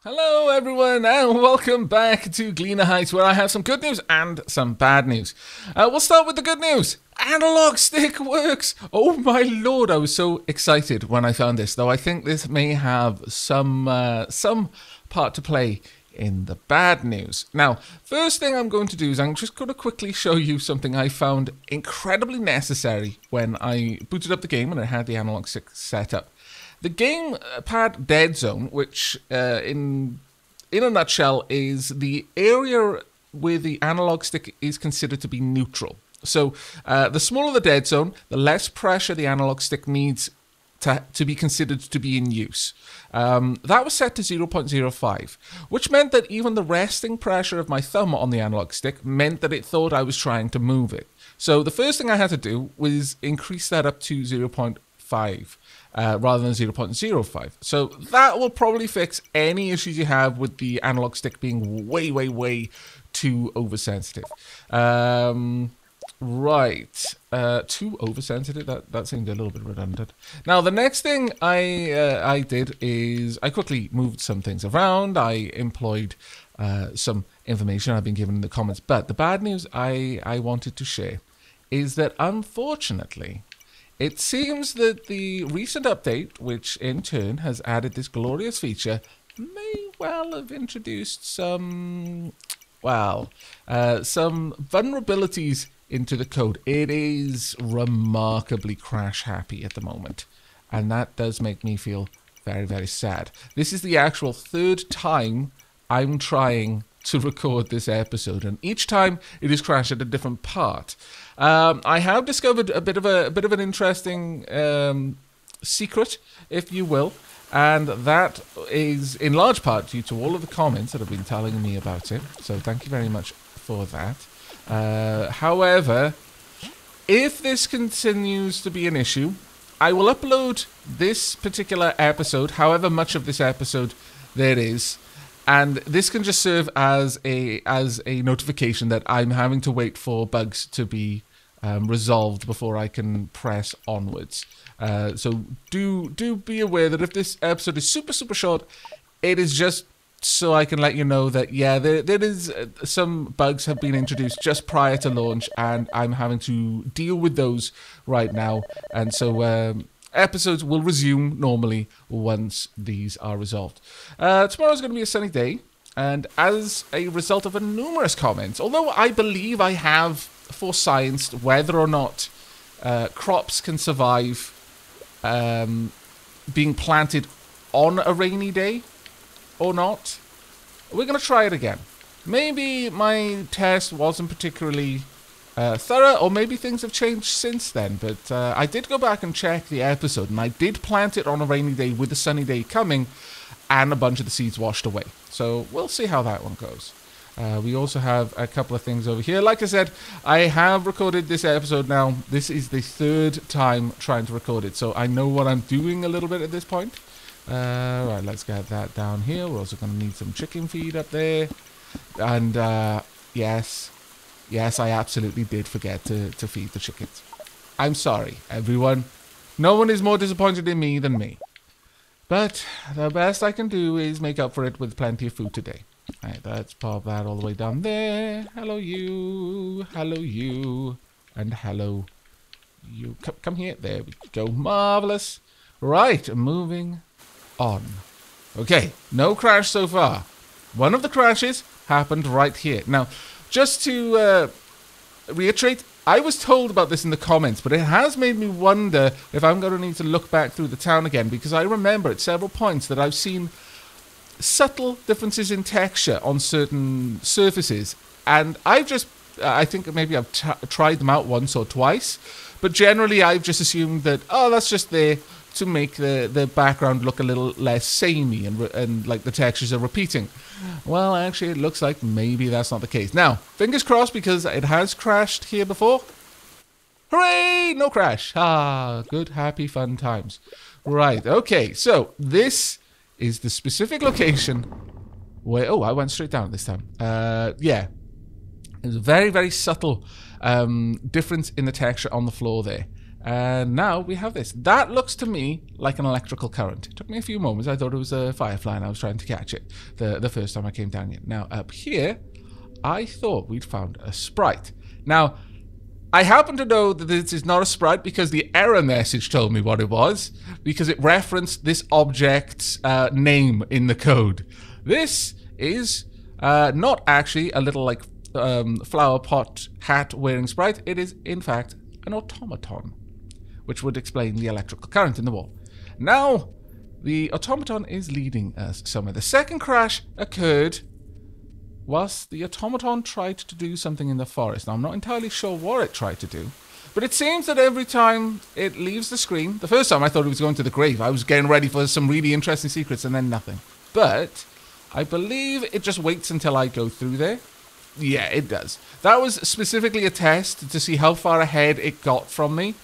Hello everyone and welcome back to Gleaner Heights, where I have some good news and some bad news. We'll start with the good news. Analog stick works! Oh my lord, I was so excited when I found this, though I think this may have some part to play in the bad news. Now, first thing I'm going to do is I'm just going to quickly show you something I found incredibly necessary when I booted up the game and I had the analog stick set up. The gamepad dead zone, which in a nutshell is the area where the analog stick is considered to be neutral. So the smaller the dead zone, the less pressure the analog stick needs to be considered to be in use. That was set to 0.05, which meant that even the resting pressure of my thumb on the analog stick meant that it thought I was trying to move it. So the first thing I had to do was increase that up to 0.5. Rather than 0.05. So that will probably fix any issues you have with the analog stick being way too oversensitive. Right. Too oversensitive? That seemed a little bit redundant. Now, the next thing I did is I quickly moved some things around. I employed some information I've been given in the comments. But the bad news I wanted to share is that, unfortunately, it seems that the recent update, which in turn has added this glorious feature, may well have introduced some vulnerabilities into the code. It is remarkably crash happy at the moment, and that does make me feel very sad. This is the actual third time I'm trying to record this episode, and each time it has crashed at a different part. I have discovered a bit of an interesting secret, if you will, and that is in large part due to all of the comments that have been telling me about it. So thank you very much for that. However, if this continues to be an issue, I will upload this particular episode, however much of this episode there is. And this can just serve as a notification that I'm having to wait for bugs to be resolved before I can press onwards. So do be aware that if this episode is super short, it is just so I can let you know that yeah, there is some bugs have been introduced just prior to launch, and I'm having to deal with those right now. And so episodes will resume normally once these are resolved. Tomorrow's going to be a sunny day, and as a result of numerous comments, although I believe I have forescienced whether or not crops can survive being planted on a rainy day or not, we're going to try it again. Maybe my test wasn't particularly thorough, or maybe things have changed since then, but I did go back and check the episode, and I did plant it on a rainy day with a sunny day coming, and a bunch of the seeds washed away. So we'll see how that one goes. We also have a couple of things over here. Like I said, I have recorded this episode now. This is the third time trying to record it, so I know what I'm doing a little bit at this point. Right, let's get that down here. We're also going to need some chicken feed up there. And yes, I absolutely did forget to feed the chickens. I'm sorry, everyone. No one is more disappointed in me than me. But the best I can do is make up for it with plenty of food today. Right, let's pop that all the way down there. Hello you, and hello you. Come here. There we go. Marvelous. Right, moving on. Okay, no crash so far. One of the crashes happened right here. Now, just to reiterate, I was told about this in the comments, but it has made me wonder if I'm going to need to look back through the town again, because I remember at several points that I've seen subtle differences in texture on certain surfaces, and I think maybe I've tried them out once or twice, but generally I've just assumed that, oh, that's just there to make the background look a little less samey and like the textures are repeating. Well, actually, it looks like maybe that's not the case. Now, fingers crossed, because it has crashed here before. Hooray! No crash. Ah, good, happy, fun times. Right, okay, so this is the specific location where... Oh, I went straight down this time. Yeah. There's a very subtle difference in the texture on the floor there. And now we have this. That looks to me like an electrical current. It took me a few moments. I thought it was a firefly and I was trying to catch it the first time I came down here. Now, up here, I thought we'd found a sprite. Now, I happen to know that this is not a sprite because the error message told me what it was, because it referenced this object's name in the code. This is not actually a little, like, flower pot hat wearing sprite. It is, in fact, an automaton, which would explain the electrical current in the wall. Now, the automaton is leading us somewhere. The second crash occurred whilst the automaton tried to do something in the forest. Now, I'm not entirely sure what it tried to do, but it seems that every time it leaves the screen, the first time I thought it was going to the grave. I was getting ready for some really interesting secrets and then nothing. But I believe it just waits until I go through there. Yeah, it does. That was specifically a test to see how far ahead it got from me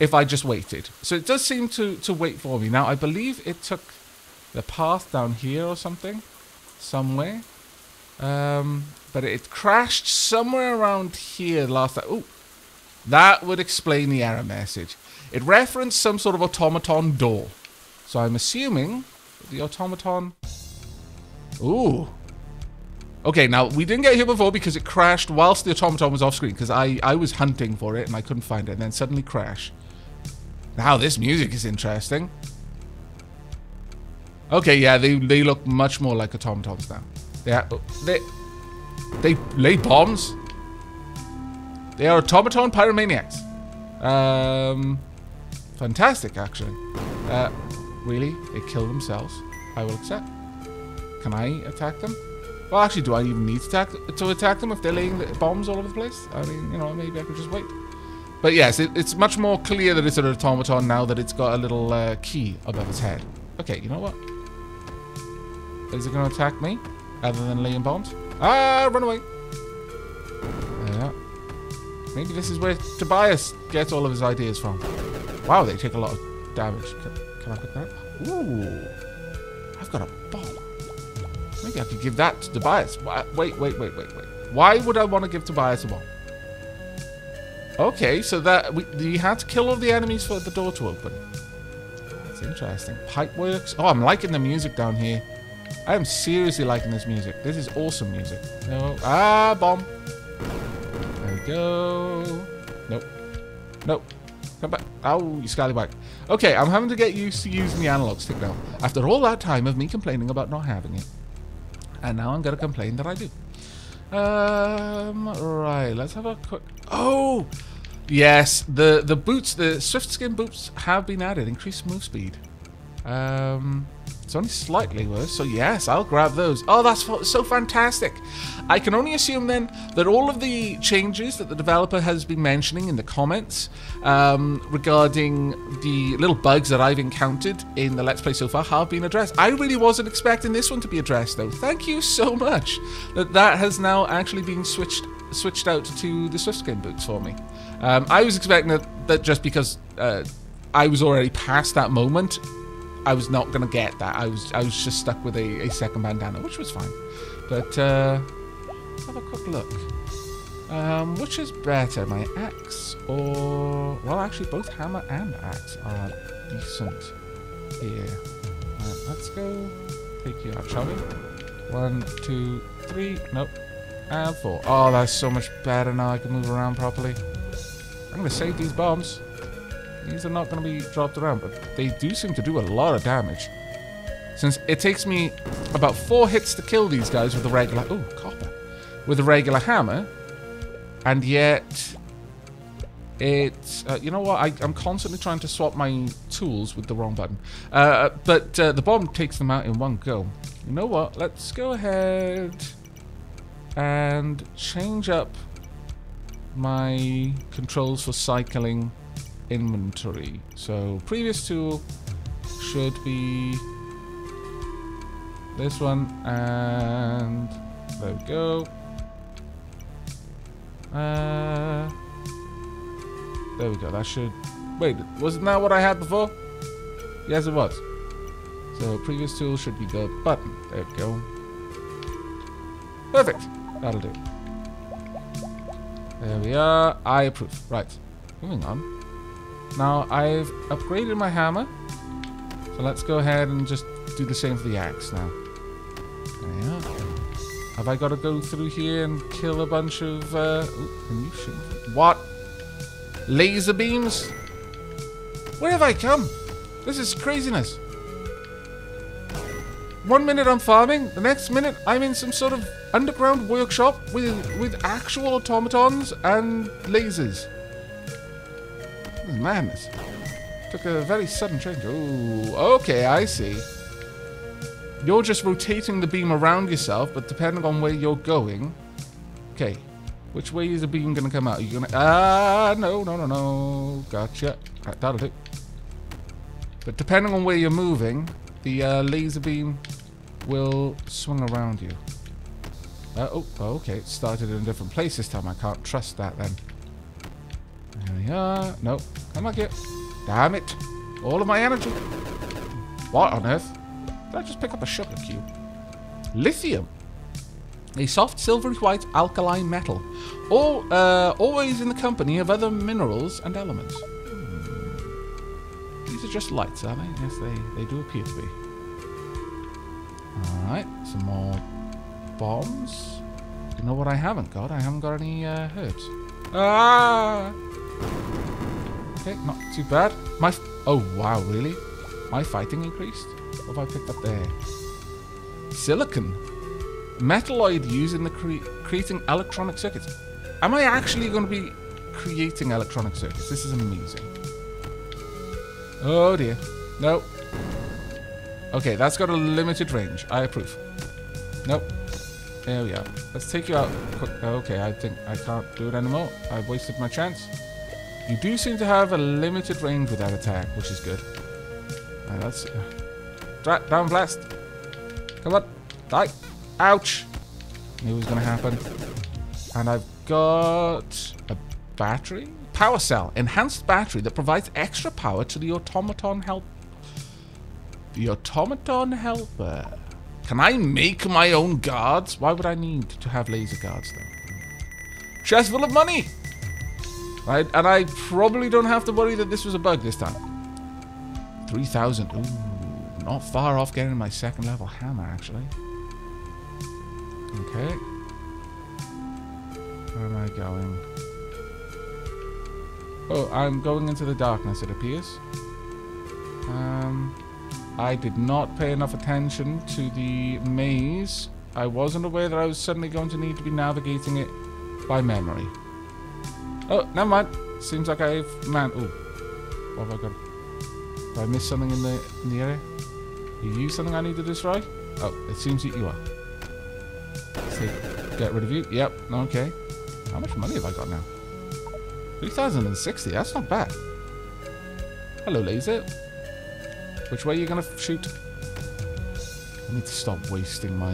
if I just waited. So it does seem to wait for me. Now, I believe it took the path down here or something, somewhere. But it crashed somewhere around here last time. Oh, that would explain the error message. It referenced some sort of automaton door. So I'm assuming the automaton... Ooh. Okay, now, we didn't get here before because it crashed whilst the automaton was off screen, because I was hunting for it and I couldn't find it, and then suddenly crashed. Now, this music is interesting. Okay, yeah, they look much more like automatons now. They lay bombs. They are automaton pyromaniacs. Fantastic, actually. Really? They kill themselves. I will accept. Can I attack them? Well, actually, do I even need to attack them if they're laying bombs all over the place? I mean, you know, maybe I could just wait. But yes, it's much more clear that it's an automaton now that it's got a little key above its head. Okay, you know what? Is it going to attack me? Other than laying bombs? Ah, run away. Yeah. Maybe this is where Tobias gets all of his ideas from. Wow, they take a lot of damage. Can I pick that up? Ooh. I've got a bomb. Maybe I could give that to Tobias. Wait. Why would I want to give Tobias a bomb? Okay, so that you had to kill all the enemies for the door to open. That's interesting. Pipe works. Oh, I'm liking the music down here. I am seriously liking this music. This is awesome music. No. Ah, bomb. There we go. Nope. Nope. Come back. Oh, you scallywag. Okay, I'm having to get used to using the analog stick now. After all that time of me complaining about not having it. And now I'm going to complain that I do. Right. Let's have a quick... Oh! Yes, the boots, the swift skin boots have been added. Increased move speed. It's only slightly worse, so yes, I'll grab those. Oh, that's so fantastic. I can only assume then that all of the changes that the developer has been mentioning in the comments regarding the little bugs that I've encountered in the Let's Play so far have been addressed. I really wasn't expecting this one to be addressed, though. Thank you so much that has now actually been switched out to the swift skin boots for me. I was expecting that just because I was already past that moment, I was not going to get that. I was just stuck with a second bandana, which was fine. But let's have a quick look. Which is better, my axe or... Well, actually, both hammer and axe are decent here. Right, let's go take you out, shall we? 1, 2, 3, nope. And 4. Oh, that's so much better now. I can move around properly. I'm going to save these bombs. These are not going to be dropped around, but they do seem to do a lot of damage. Since it takes me about 4 hits to kill these guys with a regular... Oh, copper. With a regular hammer. And yet... It's... you know what? I'm constantly trying to swap my tools with the wrong button. But the bomb takes them out in one go. You know what? Let's go ahead... and change up my controls for cycling inventory. So previous tool should be this one, and there we go. There we go. That should... Wait, wasn't that what I had before? Yes, it was. So previous tool should be the button. There we go. Perfect. That'll do. There we are. I approve. Right. Moving on. Now, I've upgraded my hammer. So let's go ahead and just do the same for the axe now. There we are. Have I got to go through here and kill a bunch of... Ooh, can you shoot? What? Laser beams? Where have I come? This is craziness. 1 minute I'm farming, the next minute I'm in some sort of underground workshop with actual automatons and lasers. This is madness. Took a very sudden change. Ooh, okay, I see. You're just rotating the beam around yourself, but depending on where you're going... Okay, which way is the beam going to come out? Are you going to... no. Gotcha. Right, that'll do. But depending on where you're moving, the laser beam will swing around you. Okay, it started in a different place this time. I can't trust that then. There we are. Nope. Come on, get. Damn it. All of my energy. What on earth? Did I just pick up a sugar cube? Lithium. A soft silvery white alkaline metal. Always in the company of other minerals and elements. These are just lights, are they? Yes, they do appear to be. Alright, some more bombs. You know what I haven't got? I haven't got any herbs. Ah! Okay, not too bad. Oh, wow, really? My fighting increased? What have I picked up there? Silicon. Metalloid used in the creating electronic circuits. Am I actually going to be creating electronic circuits? This is amazing. Oh dear. No. Okay, that's got a limited range. I approve. Nope. There we are. Let's take you out quick. Okay, I think I can't do it anymore. I've wasted my chance. You do seem to have a limited range with that attack, which is good. That's... down blast. Come on. Die. Ouch. Knew it was going to happen. And I've got a battery? Power cell. Enhanced battery that provides extra power to the automaton help. The automaton helper. Can I make my own guards? Why would I need to have laser guards though? Chest full of money! Right, and I probably don't have to worry that this was a bug this time. 3,000. Ooh, not far off getting my second level hammer actually. Okay. Where am I going? Oh, I'm going into the darkness, it appears. I did not pay enough attention to the maze. I wasn't aware that I was suddenly going to need to be navigating it by memory. Oh, never mind. Seems like I've... Man, ooh. What have I got? Have I missed something in the area? Are you something I need to destroy? Oh, it seems that you are. So, get rid of you. Yep, okay. How much money have I got now? 3,060, that's not bad. Hello, laser. Which way are you gonna shoot? I need to stop wasting my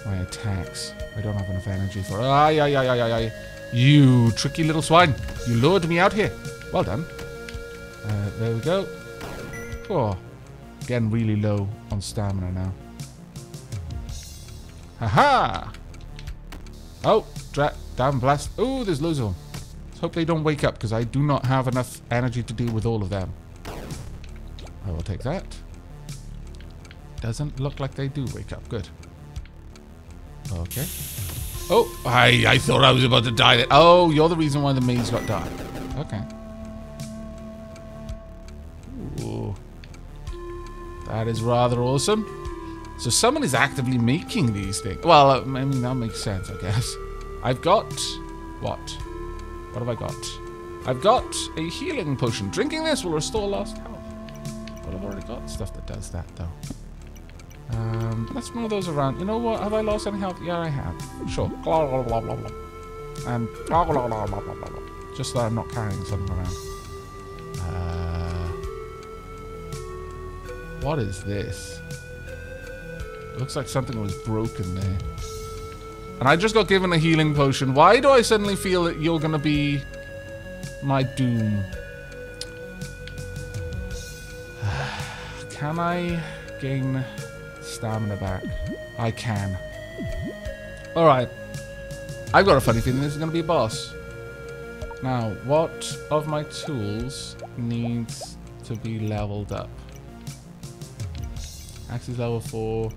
my attacks. I don't have enough energy for... Ay. You tricky little swine. You lured me out here. Well done. There we go. Oh, getting really low on stamina now. Haha! Oh, damn blast. Oh, there's loads of them. Let's hope they don't wake up, because I do not have enough energy to deal with all of them. I will take that. Doesn't look like they do wake up. Good. Okay. Oh, I thought I was about to die there. Oh, you're the reason why the maze got dark. Okay. Ooh. That is rather awesome. So someone is actively making these things. Well, I mean, that makes sense, I guess. I've got... What? What have I got? I've got a healing potion. Drinking this will restore lost health. Well, I've already got stuff that does that, though. Let's move those around. You know what? Have I lost any health? Yeah, I have. Sure. Blah, blah, blah, blah, blah. And blah, blah, blah, blah, blah, blah. Just so I'm not carrying something around. What is this? Looks like something was broken there. And I just got given a healing potion. Why do I suddenly feel that you're going to be my doom? Can I gain stamina back? I can. Alright. I've got a funny feeling this is going to be a boss. Now, what of my tools needs to be leveled up? Axe is level 4.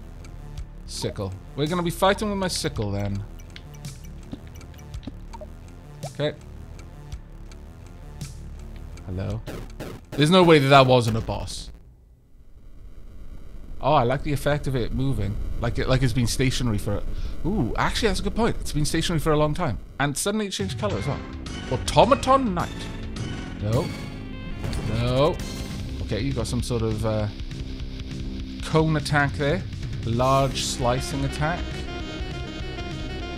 Sickle. We're going to be fighting with my sickle then. Okay. Hello? There's no way that that wasn't a boss. Oh, I like the effect of it moving. Like it's been stationary for... Ooh, actually that's a good point. It's been stationary for a long time. And suddenly it changed colour as well. Automaton Knight. No. No. Okay, you got some sort of cone attack there. Large slicing attack.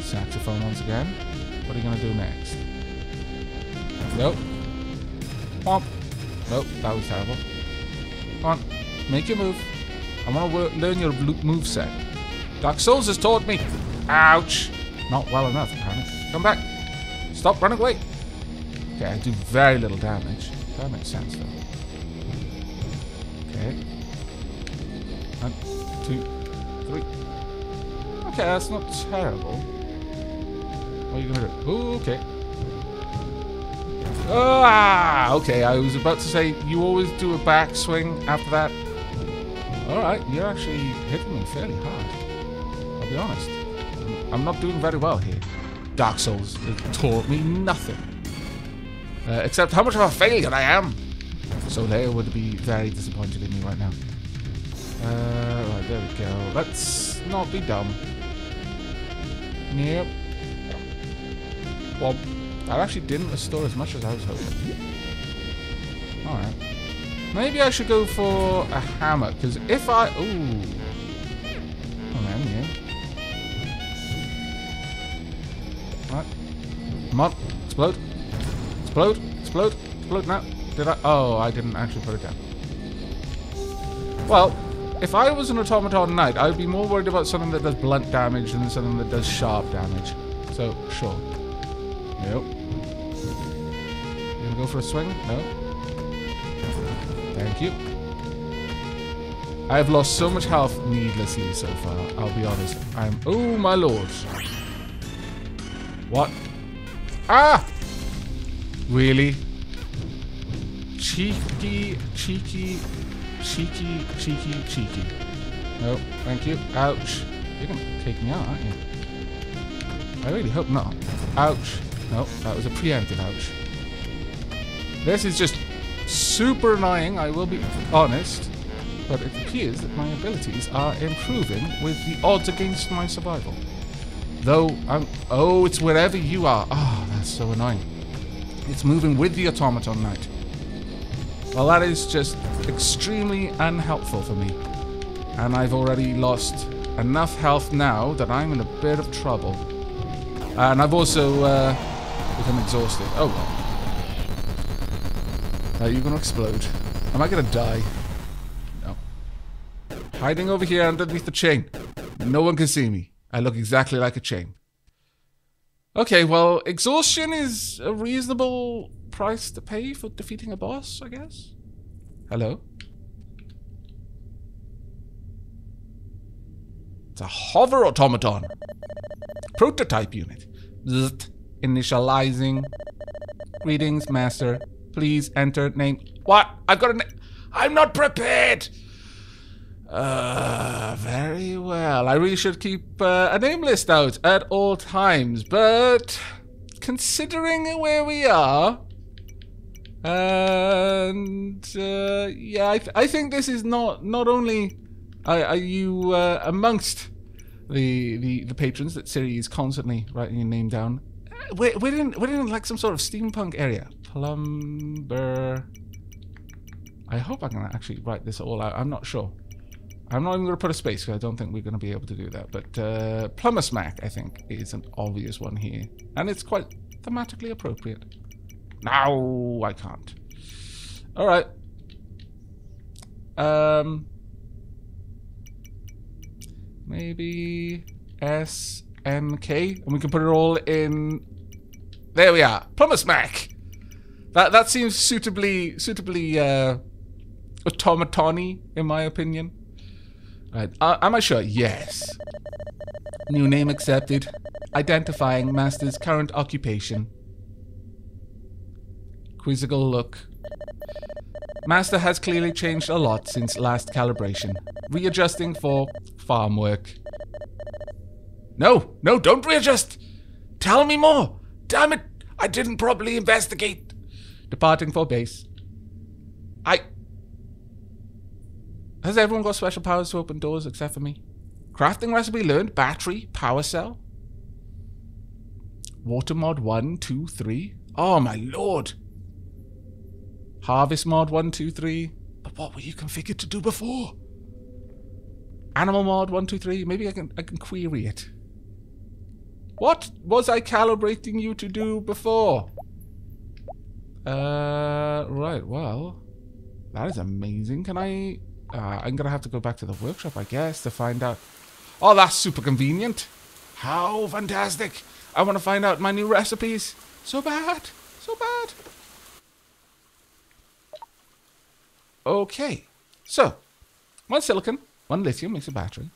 Saxophone once again. What are you going to do next? Nope. Womp. Nope, that was terrible. Come on, make your move. I want to learn your move set. Dark Souls has taught me. Ouch. Not well enough, apparently. Come back. Stop running away. Okay, I do very little damage. That makes sense, though. Okay. 1, 2, 3. Okay, that's not terrible. What are you going to do? Ooh, okay. Ah, okay, I was about to say, you always do a backswing after that. Alright, you're actually hitting me fairly hard. I'll be honest. I'm not doing very well here. Dark Souls has taught me nothing. Except how much of a failure I am. So they would be very disappointed in me right now. Right, there we go. Let's not be dumb. Yep. Well, that actually didn't restore as much as I was hoping. Alright. Maybe I should go for a hammer, because if I... Ooh. Come on, yeah. Right. Come on. Explode. Explode. Explode. Explode now. Did I... Oh, I didn't actually put it down. Well, if I was an automaton knight, I would be more worried about something that does blunt damage than something that does sharp damage. So, sure. Nope. You gonna go for a swing? No. Thank you. I have lost so much health needlessly so far, I'll be honest. Oh my lord. What? Ah! Really? Cheeky. No, thank you. Ouch. You're gonna take me out, aren't you? I really hope not. Ouch. No, that was a preemptive ouch. This is just super annoying, I will be honest. But it appears that my abilities are improving with the odds against my survival. Though, oh, it's wherever you are. Oh, that's so annoying. It's moving with the automaton knight. Well, that is just extremely unhelpful for me. And I've already lost enough health now that I'm in a bit of trouble. And I've also become exhausted. Oh, well. Are you going to explode? Am I going to die? No. Hiding over here underneath the chain. No one can see me. I look exactly like a chain. Okay, well, exhaustion is a reasonable price to pay for defeating a boss, I guess. Hello? It's a hover automaton. Prototype unit. Zzzt. Initializing. Greetings, master. Please enter name. What? I've got a name. I'm not prepared. Very well. I really should keep a name list out at all times, but considering where we are, and yeah, I think this is not only are you amongst the patrons that Siri is constantly writing your name down. We're in like some sort of steampunk area. Plumber. I hope I can actually write this all out. I'm not sure. I'm not even going to put a space because I don't think we're going to be able to do that. But Plumber Smack, I think, is an obvious one here. And it's quite thematically appropriate. No, I can't. Alright. Maybe SMK. And we can put it all in... There we are. Plumber Smack. That seems suitably automaton-y, in my opinion. Right. Am I sure? Yes. New name accepted. Identifying master's current occupation. Quizzical look. Master has clearly changed a lot since last calibration. Readjusting for farm work. No, no, don't readjust! Tell me more! Damn it! I didn't properly investigate! Departing for base. Has everyone got special powers to open doors except for me? Crafting recipe learned. Battery. Power cell. Water mod 1, 2, 3. Oh my lord! Harvest mod 1, 2, 3. But what were you configured to do before? Animal mod 1, 2, 3. Maybe I can query it. What was I calibrating you to do before? Right, well, that is amazing. Can I... I'm gonna have to go back to the workshop, I guess, to find out. Oh, that's super convenient. How fantastic. I want to find out my new recipes. So bad. So bad. Okay. So, 1 silicon, 1 lithium makes a battery.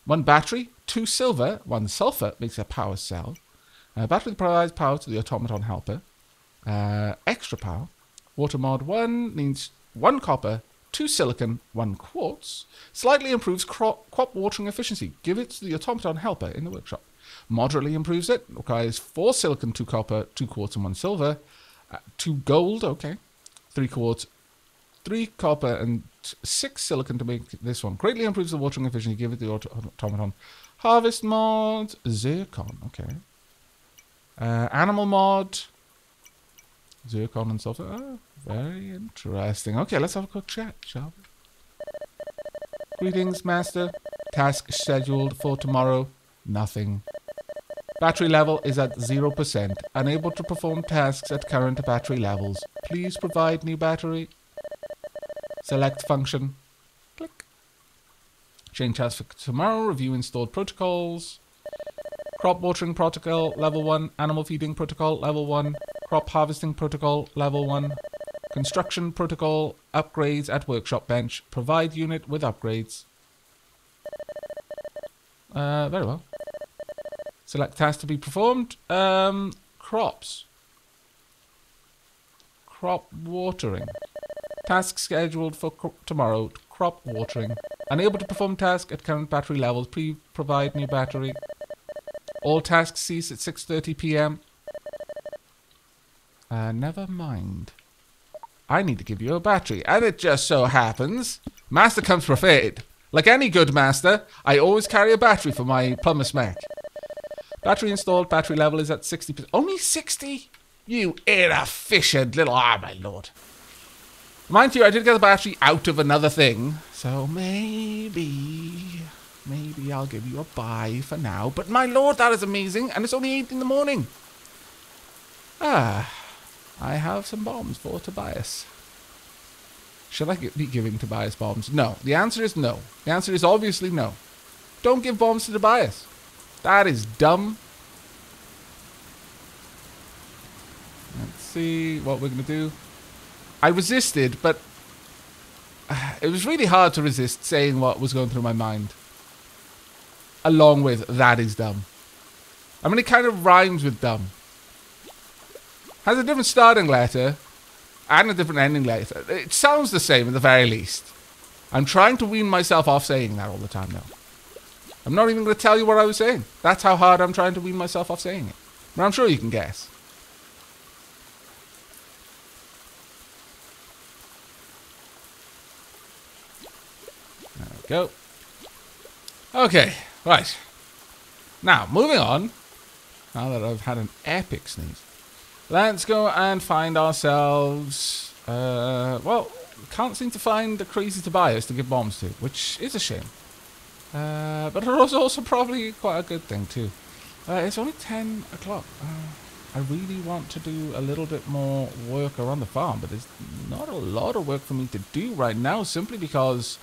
1 battery, 2 silver, 1 sulfur makes a power cell. Battery provides power to the automaton helper. Extra power. Water mod 1 needs 1 copper, 2 silicon, 1 quartz. Slightly improves crop watering efficiency. Give it to the automaton helper in the workshop. Moderately improves it. Requires 4 silicon, 2 copper, 2 quartz, and 1 silver. 2 gold, okay. 3 quartz, 3 copper, and 6 silicon to make this one. Greatly improves the watering efficiency. Give it to the automaton. Harvest mod, zircon, okay. Animal mod, zircon and sulfur. Oh, very interesting. Okay, let's have a quick chat, shall we? Greetings, Master. Task scheduled for tomorrow. Nothing. Battery level is at 0%. Unable to perform tasks at current battery levels. Please provide new battery. Select function. Click. Change task for tomorrow. Review installed protocols. Crop watering protocol level 1. Animal feeding protocol level 1. Crop harvesting protocol level 1. Construction protocol upgrades at workshop bench. Provide unit with upgrades. Very well. Select task to be performed. Crops. Crop watering. Task scheduled for tomorrow. Crop watering. Unable to perform task at current battery levels. Please provide new battery. All tasks cease at 6:30 p.m. Never mind. I need to give you a battery. And it just so happens, Master comes prepared. Like any good master, I always carry a battery for my plumber's mech. Battery installed. Battery level is at 60%. Only 60? You inefficient little... Ah, my lord. Mind you, I did get the battery out of another thing. So maybe I'll give you a buy for now. But my lord, that is amazing. And it's only 8 in the morning. I have some bombs for Tobias. Should I be giving Tobias bombs? No. The answer is no. The answer is obviously no. Don't give bombs to Tobias. That is dumb. Let's see what we're going to do. I resisted, but it was really hard to resist saying what was going through my mind. Along with, that is dumb. I mean, it kind of rhymes with dumb. Has a different starting letter and a different ending letter. It sounds the same at the very least. I'm trying to wean myself off saying that all the time now. I'm not even going to tell you what I was saying. That's how hard I'm trying to wean myself off saying it. But I'm sure you can guess. There we go. Okay, right. Now, moving on. Now that I've had an epic sneeze. Let's go and find ourselves... well, can't seem to find the crazy Tobias to give bombs to, which is a shame. But it was also probably quite a good thing, too. It's only 10 o'clock. I really want to do a little bit more work around the farm, but there's not a lot of work for me to do right now, simply because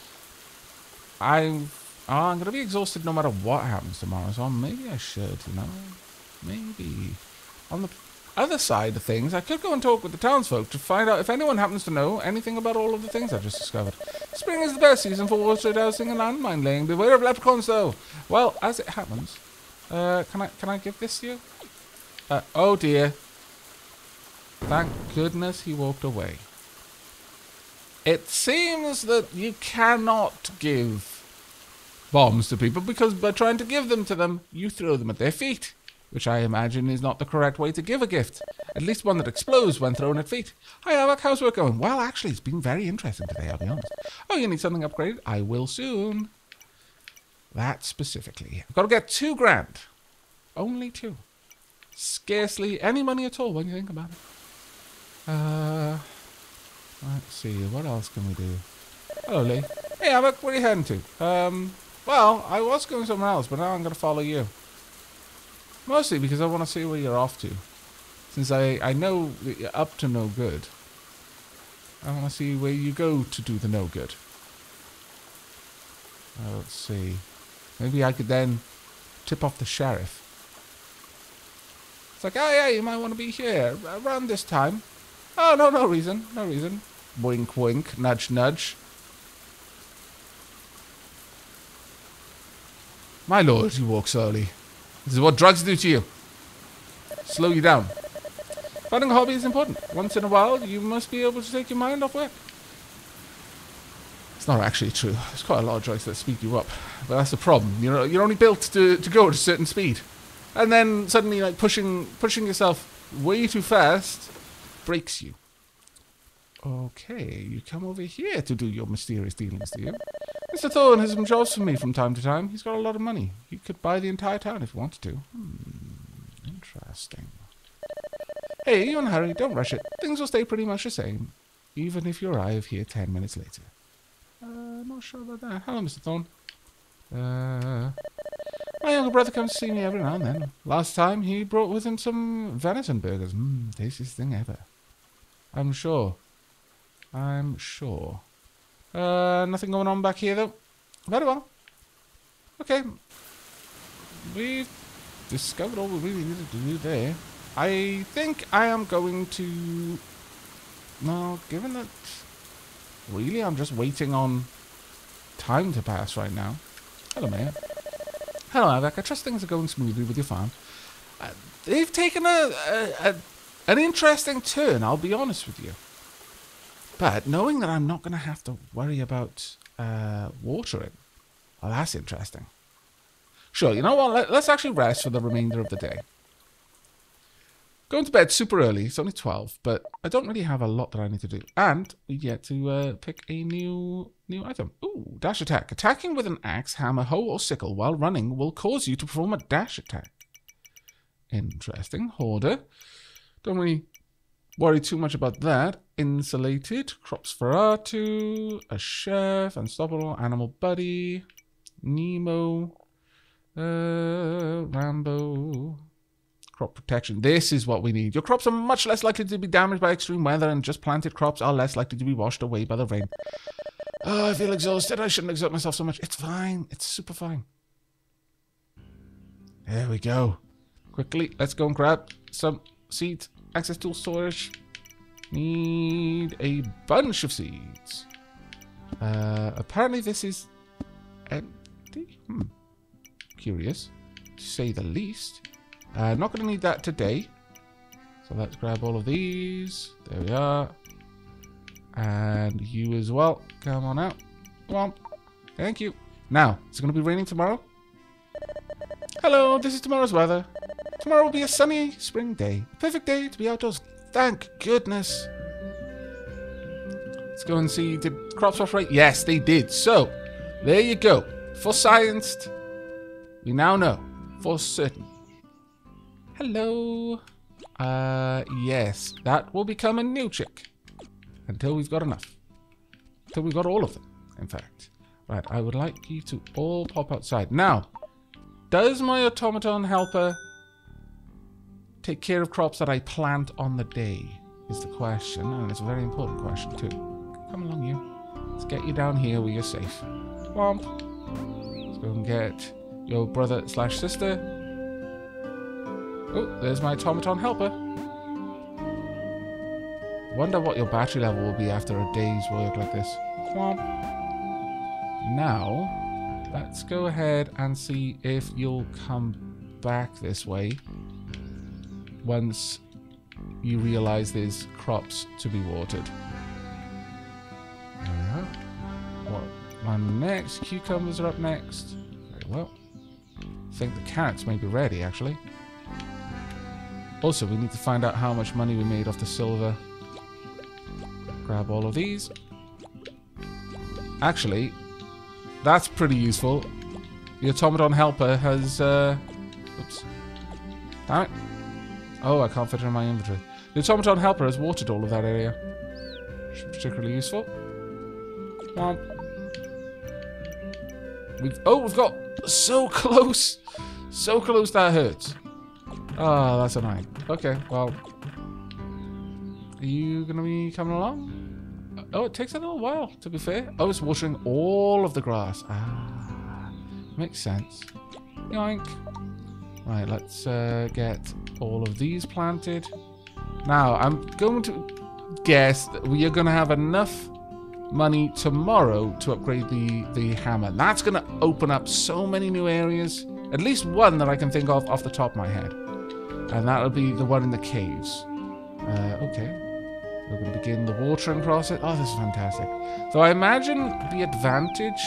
I'm going to be exhausted no matter what happens tomorrow, so maybe I should, you know. Maybe. On the other side of things, I could go and talk with the townsfolk to find out if anyone happens to know anything about all of the things I've just discovered. Spring is the best season for water dowsing and landmine laying. Beware of leprechauns, though. Well, as it happens, can I give this to you? Oh dear. Thank goodness he walked away. It seems that you cannot give bombs to people because by trying to give them to them, you throw them at their feet, which I imagine is not the correct way to give a gift. At least one that explodes when thrown at feet. Hi, Aavak, how's work going? Well, actually, it's been very interesting today, I'll be honest. Oh, you need something upgraded? I will soon. That specifically. I've got to get 2 grand. Only 2. Scarcely any money at all when you think about it. Let's see, what else can we do? Hello, Lee. Hey, Aavak, where are you heading to? Well, I was going somewhere else, but now I'm going to follow you. Mostly because I want to see where you're off to. Since I know that you're up to no good. I want to see where you go to do the no good. Let's see. Maybe I could then tip off the sheriff. It's like, oh yeah, you might want to be here around this time. Oh, no reason. No reason. Wink, wink. Nudge, nudge. My lord, you walk slowly. This is what drugs do to you. Slow you down. Finding a hobby is important. Once in a while, you must be able to take your mind off work. It's not actually true. There's quite a lot of drugs that speed you up. But that's the problem. You're only built to go at a certain speed. And then suddenly, like, pushing yourself way too fast breaks you. Okay, you come over here to do your mysterious dealings, do you? Mr. Thorne has some jobs for me from time to time. He's got a lot of money. He could buy the entire town if he wanted to. Interesting. Hey, you're in a hurry. Don't rush it. Things will stay pretty much the same, even if you arrive here 10 minutes later. Not sure about that. Hello, Mr. Thorne. My younger brother comes to see me every now and then. Last time, he brought with him some venison burgers. Tastiest thing ever. I'm sure. Nothing going on back here, though. Very well. Okay. We've discovered all we really needed to do there. I think I am going to... No, given that... Really, I'm just waiting on time to pass right now. Hello, Mayor. Hello, Aavak. I trust things are going smoothly with your farm. They've taken an interesting turn, I'll be honest with you. But knowing that I'm not going to have to worry about watering, well, that's interesting. Sure, you know what? Let's actually rest for the remainder of the day. Going to bed super early. It's only 12, but I don't really have a lot that I need to do. And we get to pick a new item. Ooh, dash attack. Attacking with an axe, hammer, hoe, or sickle while running will cause you to perform a dash attack. Interesting. Hoarder. Don't really worry too much about that. Insulated. Crops Ferratu. A chef. Unstoppable. Animal buddy. Nemo. Rambo. Crop protection. This is what we need. Your crops are much less likely to be damaged by extreme weather, and just planted crops are less likely to be washed away by the rain. Oh, I feel exhausted. I shouldn't exert myself so much. It's fine. It's super fine. There we go. Quickly, let's go and grab some seeds. Access tool storage. Need a bunch of seeds. Apparently this is empty. Curious, to say the least. Not going to need that today. So let's grab all of these. There we are. And you as well. Come on out. Come on. Thank you. Now, it's going to be raining tomorrow. Hello, this is tomorrow's weather. Tomorrow will be a sunny spring day. Perfect day to be outdoors. Thank goodness. Let's go and see. Did crops wash right? Yes, they did. So, there you go. For scienced, we now know. For certain. Hello. Yes, that will become a new chick. Until we've got enough. Until we've got all of them, in fact. Right, I would like you to all pop outside. Now, does my automaton helper take care of crops that I plant on the day? Is the question, and it's a very important question too. Come along, you. Let's get you down here where you're safe. Womp. Let's go and get your brother / sister. Oh, there's my automaton helper. Wonder what your battery level will be after a day's work like this. Womp. Now, let's go ahead and see if you'll come back this way once you realize there's crops to be watered. There we go. What? And next, cucumbers are up next. Very well. I think the carrots may be ready, actually. Also, we need to find out how much money we made off the silver. Grab all of these. Actually, that's pretty useful. The automaton helper has... oops. Damn it. Oh, I can't fit it in my inventory. The automaton helper has watered all of that area. Which is particularly useful. Womp. We've got so close. So close that hurts. Oh, that's annoying. Okay, well. Are you going to be coming along? Oh, it takes a little while, to be fair. Oh, it's watering all of the grass. Ah, makes sense. Yoink. Right, let's get all of these planted. Now, I'm going to guess that we are going to have enough money tomorrow to upgrade the hammer. That's going to open up so many new areas. At least one that I can think of off the top of my head. And that'll be the one in the caves. Okay. We're going to begin the watering process. Oh, this is fantastic. So I imagine the advantage...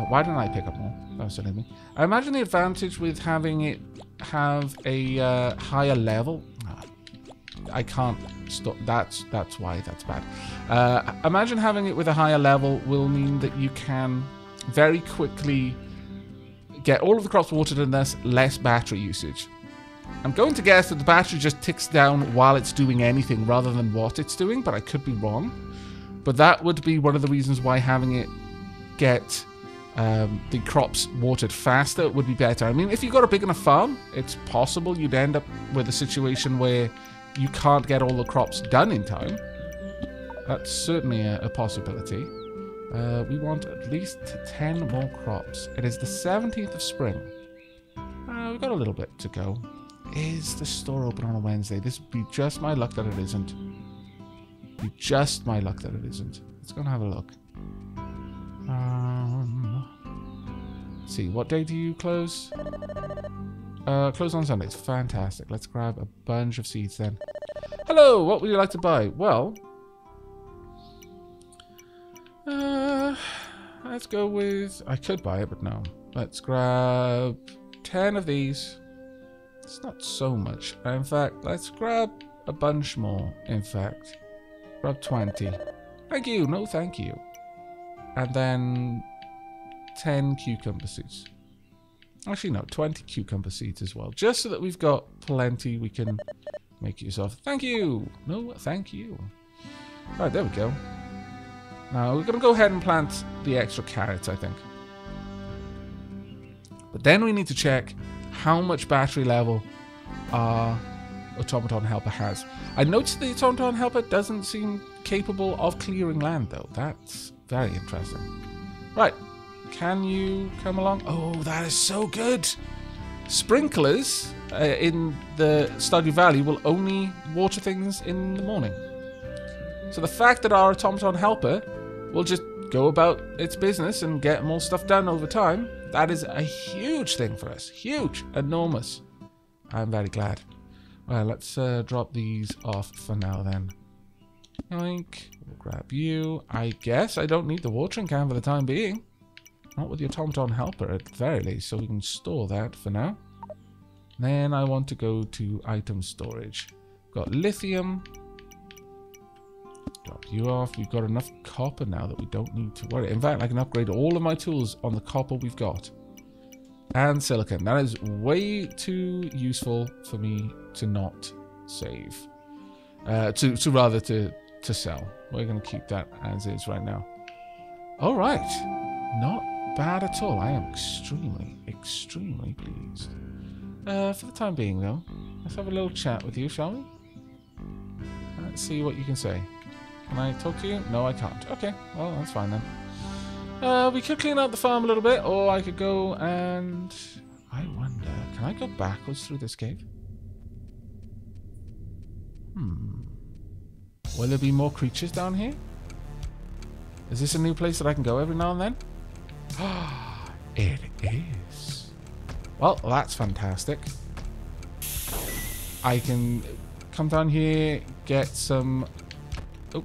why didn't I pick up more? That was silly of me. I imagine the advantage with having it have a higher level... I can't stop. That's why that's bad. Imagine having it with a higher level will mean that you can very quickly get all of the crops watered and thus less battery usage. I'm going to guess that the battery just ticks down while it's doing anything rather than what it's doing, but I could be wrong. But that would be one of the reasons why having it get the crops watered faster would be better. I mean, if you got a big enough farm, it's possible you'd end up with a situation where you can't get all the crops done in time. That's certainly a possibility. We want at least 10 more crops. It is the 17th of spring. We've got a little bit to go. Is the store open on a Wednesday? This would be just my luck that it isn't. Be just my luck that it isn't. Let's go and have a look. Let's see, what day do you close? Close on Sundays. Fantastic. Let's grab a bunch of seeds then. Hello, what would you like to buy? Well, let's go with... I could buy it, but no. Let's grab 10 of these. It's not so much. In fact, let's grab a bunch more. In fact, grab 20. Thank you. No, thank you. And then 10 cucumber seeds. Actually, no, 20 cucumber seeds as well. Just so that we've got plenty we can make use of. Thank you. No, thank you. Right, there we go. Now, we're going to go ahead and plant the extra carrots, I think. But then we need to check how much battery level our automaton helper has. I noticed the automaton helper doesn't seem capable of clearing land, though. That's very interesting. Right. Can you come along? Oh, that is so good. Sprinklers in the Stardew Valley will only water things in the morning. So the fact that our automaton helper will just go about its business and get more stuff done over time, that is a huge thing for us. Huge. Enormous. I'm very glad. Well, let's drop these off for now then. Yoink. We'll grab you. I guess I don't need the watering can for the time being. Not with the automaton helper at the very least, so we can store that for now. Then I want to go to item storage. Got lithium. Drop you off. We've got enough copper now that we don't need to worry. In fact, I can upgrade all of my tools on the copper we've got. And silicon. That is way too useful for me to not save. To sell. We're going to keep that as is right now. Alright. Not bad at all. I am extremely, extremely pleased. For the time being, though, let's have a little chat with you, shall we? Let's see what you can say. Can I talk to you? No, I can't. Okay, well, that's fine then. We could clean out the farm a little bit, or I could go and... I wonder, can I go backwards through this cave? Will there be more creatures down here? Is this a new place that I can go every now and then? It is. Well, that's fantastic. I can come down here, get some... Oh.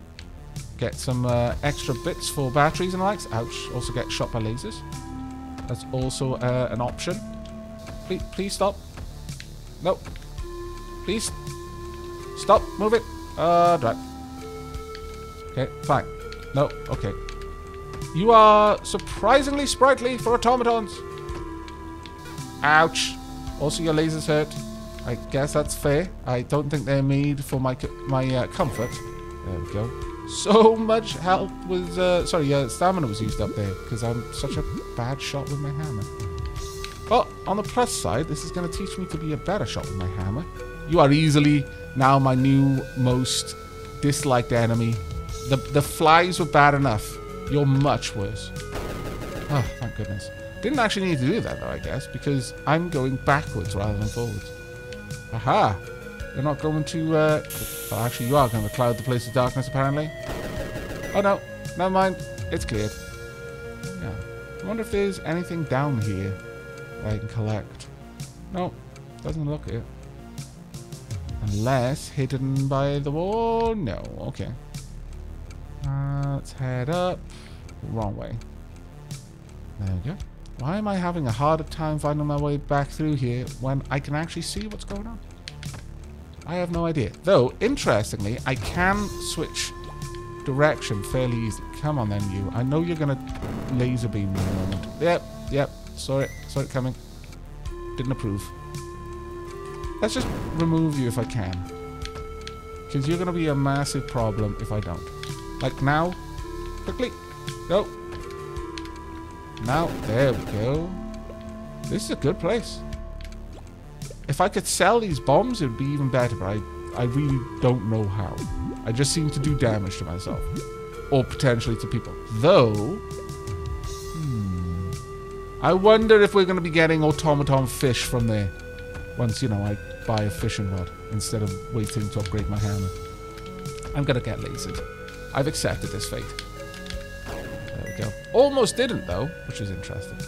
Get some extra bits for batteries and the likes. Ouch. Also get shot by lasers. That's also an option. Please stop. No. Please. Stop moving. Right. Okay, fine. No, okay. You are surprisingly sprightly for automatons. Ouch. Also, your lasers hurt. I guess that's fair. I don't think they're made for my comfort. There we go. So much health was... stamina was used up there because I'm such a bad shot with my hammer. Well, on the plus side, this is going to teach me to be a better shot with my hammer. You are easily now my new most disliked enemy. The flies were bad enough. You're much worse. Oh, thank goodness. Didn't actually need to do that, though, I guess, because I'm going backwards rather than forwards. Aha! You're not going to, well, actually, you are going to cloud the place of darkness, apparently. Oh, no. Never mind. It's cleared. Yeah. I wonder if there's anything down here that I can collect. No. Doesn't look it. Unless hidden by the wall? No. Okay. Let's head up. Wrong way. There we go. Why am I having a harder time finding my way back through here when I can actually see what's going on? I have no idea. Though, interestingly, I can switch direction fairly easily. Come on then, you. I know you're going to laser beam me in a moment. Yep. Saw it coming. Didn't approve. Let's just remove you if I can. Because you're going to be a massive problem if I don't. Like now. Quickly. Go. Now. There we go. This is a good place. If I could sell these bombs, it would be even better, but I really don't know how. I just seem to do damage to myself. Or potentially to people. Though... I wonder if we're going to be getting automaton fish from there. Once, you know, I buy a fishing rod instead of waiting to upgrade my hammer. I'm going to get lasered. I've accepted this fate. There we go. Almost didn't, though, which is interesting.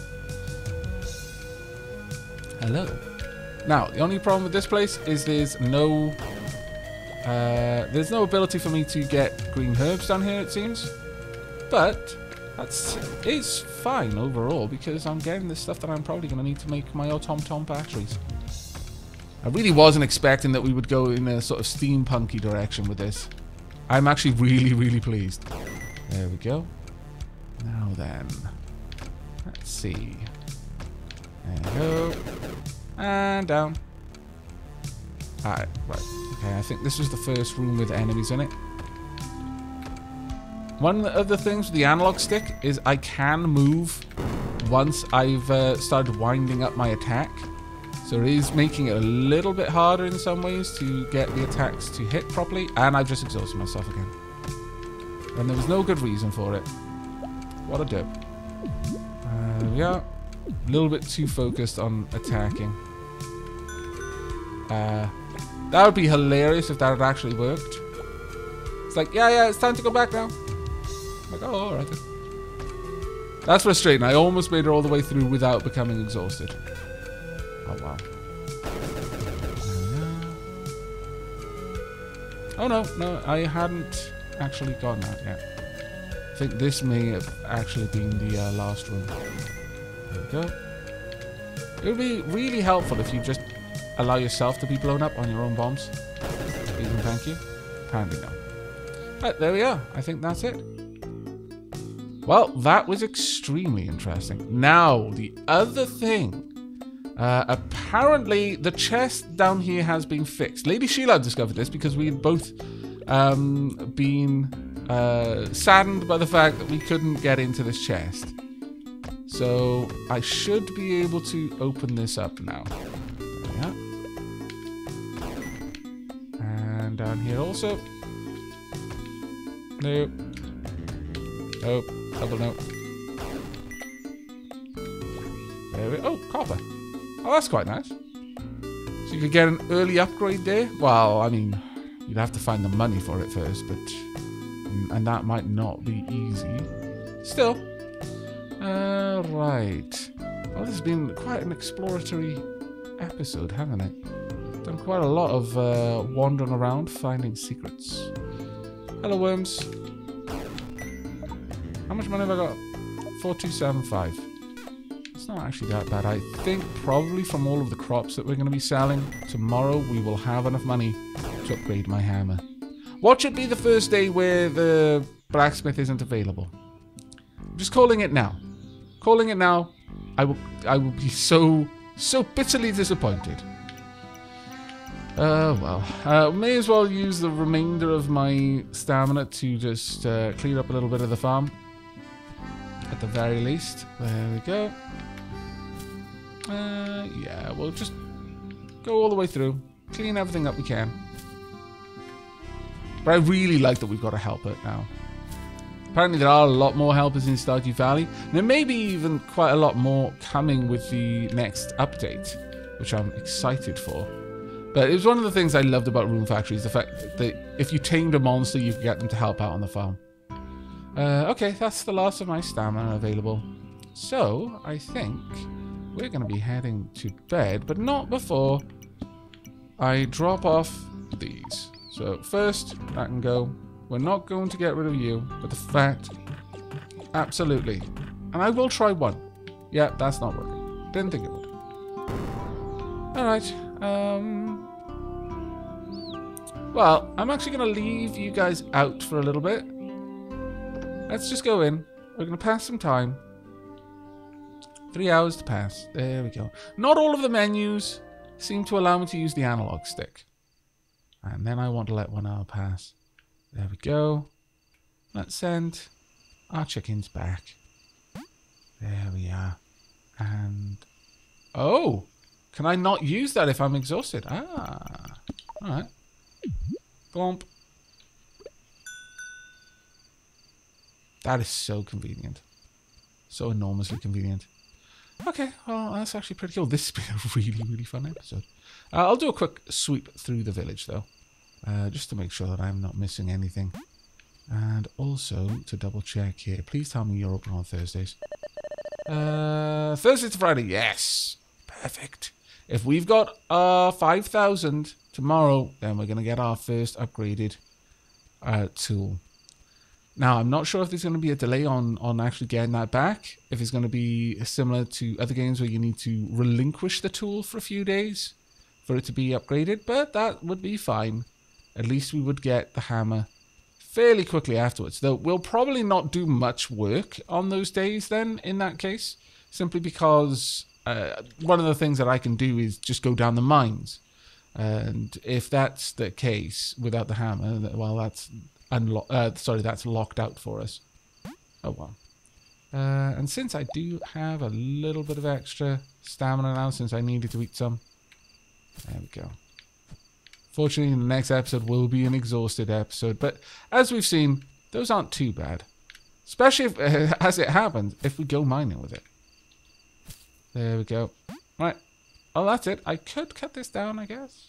Hello. Now, the only problem with this place is there's no ability for me to get green herbs down here, it seems. But it's fine overall because I'm getting the stuff that I'm probably going to need to make my automaton batteries. I really wasn't expecting that we would go in a sort of steampunky direction with this. I'm actually really, really pleased. There we go. Now then. Let's see. There we go. And down. Alright, right. Okay, I think this was the first room with enemies in it. One of the things with the analog stick is I can move once I've started winding up my attack. So it is making it a little bit harder in some ways to get the attacks to hit properly. And I've just exhausted myself again. And there was no good reason for it. What a dope. There we are. A little bit too focused on attacking. That would be hilarious if that had actually worked. It's like, yeah, it's time to go back now. I'm like, oh, alright then. That's frustrating. I almost made it all the way through without becoming exhausted. Oh, wow. Oh, no, I hadn't actually gotten that yet. I think this may have actually been the last room. There we go. It would be really helpful if you just allow yourself to be blown up on your own bombs. Even thank you. Apparently no. Right, there we are. I think that's it. Well, that was extremely interesting. Now, the other thing. Apparently, the chest down here has been fixed. Lady Sheila discovered this because we had both been saddened by the fact that we couldn't get into this chest. So, I should be able to open this up now. There we are. And down here also. Nope. Nope. Double nope. There we go. Oh, copper. Oh, that's quite nice. So you could get an early upgrade there. Well, I mean, you'd have to find the money for it first, but... And that might not be easy. Still. Right. Well, this has been quite an exploratory episode, hasn't it? Done quite a lot of wandering around, finding secrets. Hello, worms. How much money have I got? 4275. It's not actually that bad. I think probably from all of the crops that we're going to be selling, tomorrow we will have enough money to upgrade my hammer. Watch it be the first day where the blacksmith isn't available. I'm just calling it now. Calling it now. I will be so bitterly disappointed. Well. May as well use the remainder of my stamina to just clear up a little bit of the farm. At the very least. There we go. Yeah, we'll just go all the way through. Clean everything up we can. But I really like that we've got a helper now. Apparently there are a lot more helpers in Stardew Valley. And there may be even quite a lot more coming with the next update, which I'm excited for. But it was one of the things I loved about Room Factory, is the fact that if you tamed a monster, you could get them to help out on the farm. Okay, that's the last of my stamina available. So, I think we're going to be heading to bed, but not before I drop off these. So, first, that can go. We're not going to get rid of you, but the fat, absolutely. And I will try one. Yeah, that's not working. Didn't think it would. Alright, well, I'm actually going to leave you guys out for a little bit. Let's just go in. We're going to pass some time. 3 hours to pass. There we go. Not all of the menus seem to allow me to use the analog stick. And then I want to let 1 hour pass. There we go. Let's send our chickens back. There we are. And... oh! Can I not use that if I'm exhausted? Ah. Alright. Glomp. That is so convenient. So enormously convenient. Okay, well, that's actually pretty cool. This has been a really, really fun episode. I'll do a quick sweep through the village, though. Just to make sure that I'm not missing anything. And also, to double check here, please tell me you're open on Thursdays. Thursday to Friday, yes! Perfect. If we've got 5,000 tomorrow, then we're going to get our first upgraded tool. Now, I'm not sure if there's going to be a delay on actually getting that back. If it's going to be similar to other games where you need to relinquish the tool for a few days for it to be upgraded. But that would be fine. At least we would get the hammer fairly quickly afterwards. Though we'll probably not do much work on those days then, in that case. Simply because one of the things that I can do is just go down the mines. And if that's the case without the hammer, well, that's... that's locked out for us. Oh well. And since I do have a little bit of extra stamina now, since I needed to eat some, there we go. Fortunately, the next episode will be an exhausted episode, but as we've seen, those aren't too bad. Especially if, as it happens, if we go mining with it. There we go. Right. Oh, that's it. I could cut this down, I guess.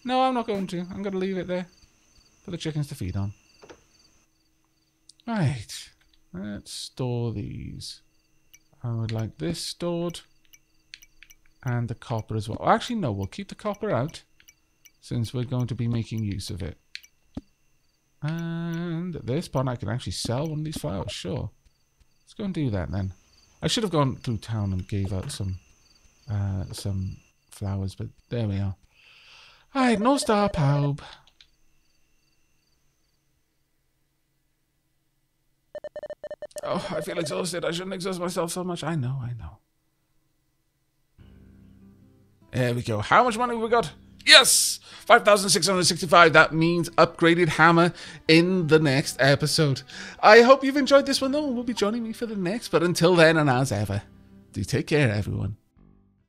No, I'm not going to. I'm going to leave it there for the chickens to feed on. Right. Let's store these. I would like this stored. And the copper as well. Actually, no. We'll keep the copper out. Since we're going to be making use of it. And at this point, I can actually sell one of these flowers. Sure. Let's go and do that then. I should have gone through town and gave out some flowers. But there we are. Alright. No star pawb. Oh, I feel exhausted. I shouldn't exhaust myself so much. I know. There we go. How much money have we got? Yes! 5,665. That means upgraded hammer in the next episode. I hope you've enjoyed this one, though. Will be joining me for the next. But until then, and as ever, do take care, everyone.